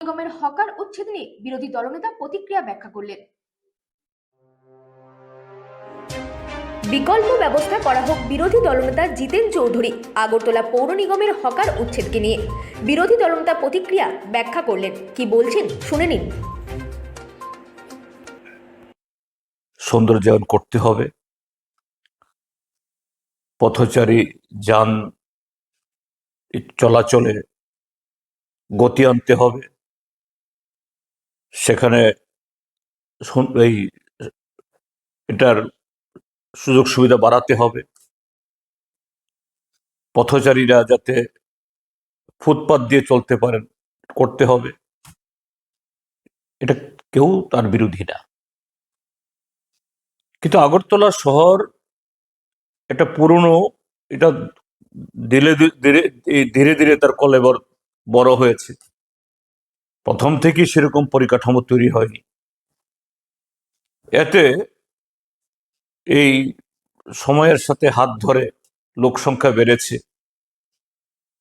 নিগমের হকার উচ্ছেদ নিয়ে বিরোধী দলনেতা প্রতিক্রিয়া ব্যাখ্যা করলেন। বিকল্প ব্যবস্থা করা হোক, বিরোধী দলনেতা জিতেন চৌধুরী আগরতলা পৌর নিগমের হকার উচ্ছেদকে নিয়ে বিরোধী দলনেতা প্রতিক্রিয়া ব্যাখ্যা করলেন। কি বলছেন শুনে নিন। সৌন্দর্যায়ন করতে হবে, পথচারী যান চলাচলে গতি আনতে হবে, সেখানে এই এটার সুযোগ সুবিধা বাড়াতে হবে, পথচারীরা যাতে ফুটপাত দিয়ে চলতে পারেন করতে হবে। এটা কেউ তার বিরোধী না, কিন্তু আগরতলা শহর একটা পুরনো, এটা ধীরে ধীরে ধীরে ধীরে তার কলেবর বড় হয়েছে। প্রথম থেকেই সেরকম পরিকাঠামো তৈরি হয়নি। এতে এই সময়ের সাথে হাত ধরে লোক সংখ্যা বেড়েছে,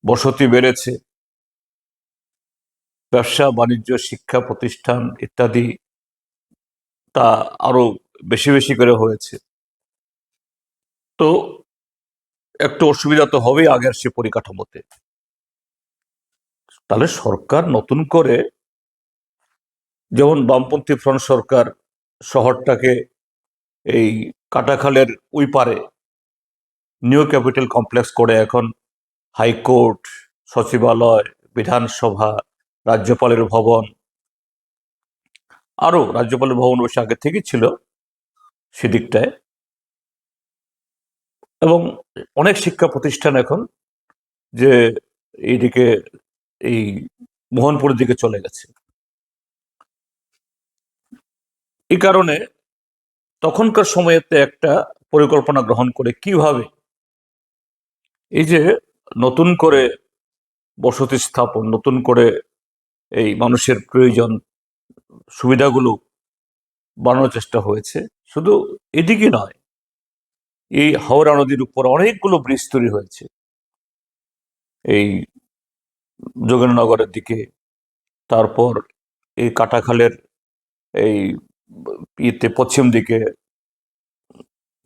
বসতি বেড়েছে, ব্যবসা বাণিজ্য শিক্ষা প্রতিষ্ঠান ইত্যাদি তা আরো বেশি বেশি করে হয়েছে। তো একটু অসুবিধা তো হবেই আগের সে পরিকাঠামোতে। তাহলে সরকার নতুন করে, যেমন বামপন্থী ফ্রন্ট সরকার শহরটাকে এই কাটাখালের ওই পারে নিউ ক্যাপিটাল কমপ্লেক্স করে এখন হাইকোর্ট, সচিবালয়, বিধানসভা, রাজ্যপালের ভবন, আরো রাজ্যপালের ভবন বসে আগে থেকে ছিল সেদিকটায়, এবং অনেক শিক্ষা প্রতিষ্ঠান এখন যে এইদিকে এই মোহনপুরের দিকে চলে গেছে। এই কারণে তখনকার সময়েতে একটা পরিকল্পনা গ্রহণ করে কিভাবে এই যে নতুন করে বসতি স্থাপন, নতুন করে এই মানুষের প্রয়োজন সুবিধাগুলো বানানোর চেষ্টা হয়েছে। শুধু এদিকে নয়, এই হাওড়া নদীর উপর অনেকগুলো ব্রিজ তৈরি হয়েছে, এই যোগেন্দ্রনগরের দিকে, তারপর এই কাটাখালের এই ইয়েতে পশ্চিম দিকে,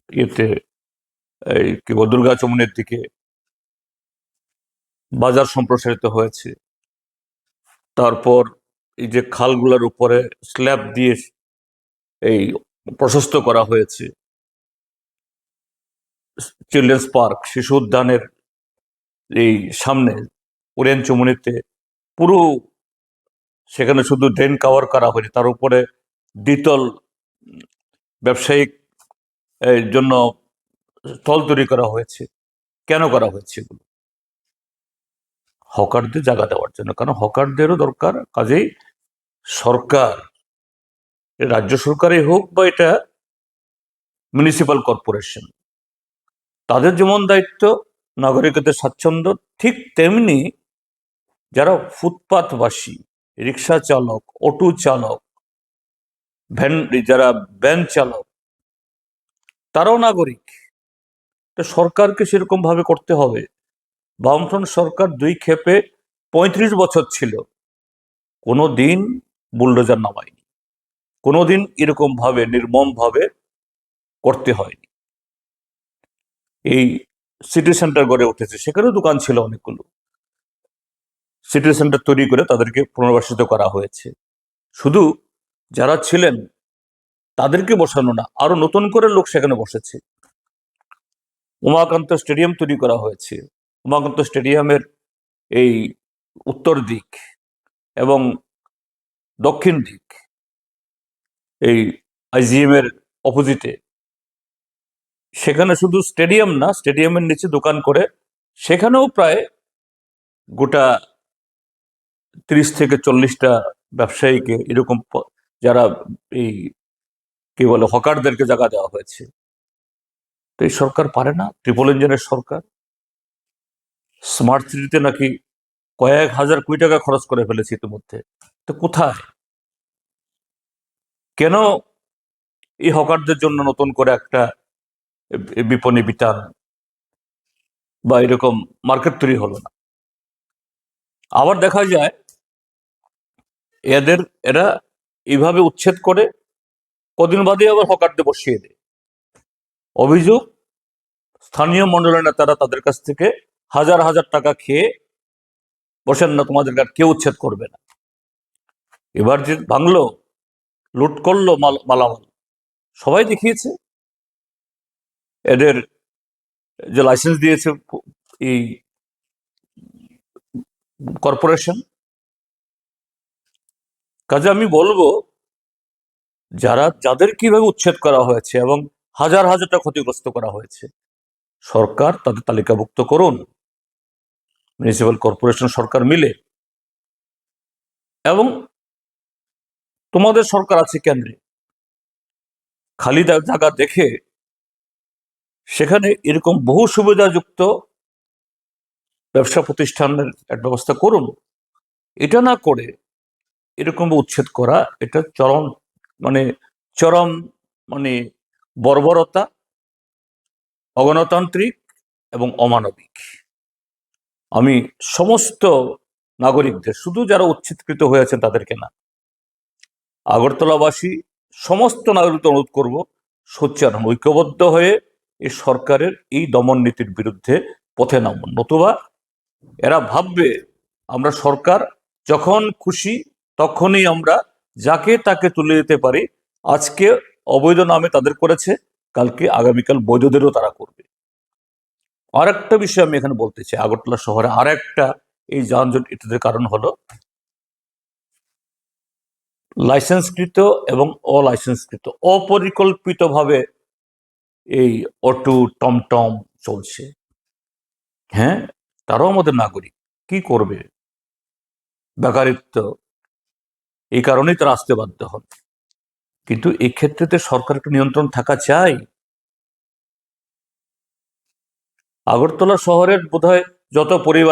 ইয়েতে এই কি বল দুর্গা চমনের দিকে বাজার সম্প্রসারিত হয়েছে। তারপর এই যে খালগুলোর উপরে স্ল্যাব দিয়ে এই প্রশস্ত করা হয়েছে। চিলড্রেন্স পার্ক, শিশু উদ্যানের এই সামনে ওরিয়েন চমুনিতে পুরো, সেখানে শুধু ড্রেন কাভার করা হয়নি, তার উপরে দ্বিতল ব্যবসায়িক জন্য স্থল তৈরি করা হয়েছে। কেন করা হয়েছে এগুলো? হকারদের জায়গা দেওয়ার জন্য, কারণ হকারদেরও দরকার। কাজেই সরকার, রাজ্য সরকারই হোক বা এটা মিউনিসিপাল কর্পোরেশন, তাদের যেমন দায়িত্ব নাগরিকদের স্বাচ্ছন্দ্য, ঠিক তেমনি যারা ফুটপাথবাসী, রিক্সা চালক, অটো চালক, ভ্যান, যারা ভ্যান চালক, তারাও নাগরিক। তো সরকারকে সেরকম ভাবে করতে হবে। বামফ্রন্ট সরকার দুই ক্ষেপে ৩৫ বছর ছিল, কোনো দিন বুলডোজার নামায়নি, কোনোদিন এরকম ভাবে নির্মম ভাবে করতে হয়নি। এই সিটি সেন্টার গড়ে উঠেছে, সেখানেও দোকান ছিল অনেকগুলো, সিটি সেন্টার তৈরি করে তাদেরকে পুনর্বাসিত করা হয়েছে। শুধু যারা ছিলেন তাদেরকে বসানো না, আরো নতুন করে লোক সেখানে বসেছে। উমাকান্ত স্টেডিয়াম তৈরি করা হয়েছে। উমাকান্ত স্টেডিয়ামের এই উত্তর দিক এবং দক্ষিণ দিক, এই আইজিএম এর অপোজিটে, সেখানে শুধু স্টেডিয়াম না, স্টেডিয়ামের নিচে দোকান করে সেখানেও প্রায় গোটা 30 থেকে 40টা ব্যবসায়ীকে, এরকম যারা এই কি বলে হকারদেরকে জায়গা দেওয়া হয়েছে। তো এই সরকার পারে না, ট্রিপল ইঞ্জিনের সরকার। স্মার্ট সিটিতে নাকি কয়েক হাজার কোটি টাকা খরচ করে ফেলেছে ইতিমধ্যে। তো কোথায়, কেন এই হকারদের জন্য নতুন করে একটা বিপণী বিতান বা এরকম মার্কেট তৈরি হলো না? আবার দেখা যায় এদের এরা এইভাবে উচ্ছেদ করে কদিন বাদে আবার হকারদের বসিয়ে দেয়। অভিযোগ, স্থানীয় মণ্ডলের নেতারা তাদের কাছ থেকে হাজার হাজার টাকা খেয়ে বসেন না, তোমাদের আর কেউ উচ্ছেদ করবে না। এবার যে ভাঙলো, লুট করলো মালামাল, সবাই দেখিয়েছে। এদের যে লাইসেন্স দিয়েছে এই কর্পোরেশন, কাজে আমি বলবো যাদের কিভাবে উচ্ছেদ করা হয়েছে এবং হাজার হাজার টাকা ক্ষতিগ্রস্ত করা হয়েছে, সরকার তাদের তালিকাভুক্ত করুন, মিউনিসিপ্যাল কর্পোরেশন সরকার মিলে। এবং তোমাদের সরকার আছে কেন্দ্রে, খালি জায়গা দেখে সেখানে এরকম বহু সুবিধাযুক্ত ব্যবসা প্রতিষ্ঠানের একটা ব্যবস্থা করুন। এটা না করে এরকম উচ্ছেদ করা, এটা চরম মানে বর্বরতা, অগণতান্ত্রিক এবং অমানবিক। আমি সমস্ত নাগরিকদের, শুধু যারা উচ্ছেদকৃত হয়েছেন তাদেরকে না, আগরতলাবাসী সমস্ত নাগরিকদের অনুরোধ করব, সোচ্চার হন, ঐক্যবদ্ধ হয়ে এই সরকারের এই দমন নীতির বিরুদ্ধে পথে নামুন। নতুবা এরা ভাববে আমরা সরকার, যখন খুশি তখনই আমরা যাকে তাকে তুলে দিতে পারি। আজকে অবৈধ নামে তাদের করেছে, কালকে আগামীকাল বৈধদেরও তারা করবে। আর একটা বিষয় আমি এখানে বলতে চাই, আগরতলা শহরে আর একটা এই যানজট এটাদের কারণ হলো লাইসেন্সকৃত এবং অলাইসেন্সকৃত, অপরিকল্পিতভাবে এই অটো টমটম চলছে। হ্যাঁ, তারাও আমাদের নাগরিক, কি করবে, বেকারিত্ব, এই কারণেই তারা আসতে বাধ্য হন। কিন্তু এই ক্ষেত্রে সরকার একটু নিয়ন্ত্রণ থাকা চাই। আগরতলা শহরের বোধহয় যত পরিবার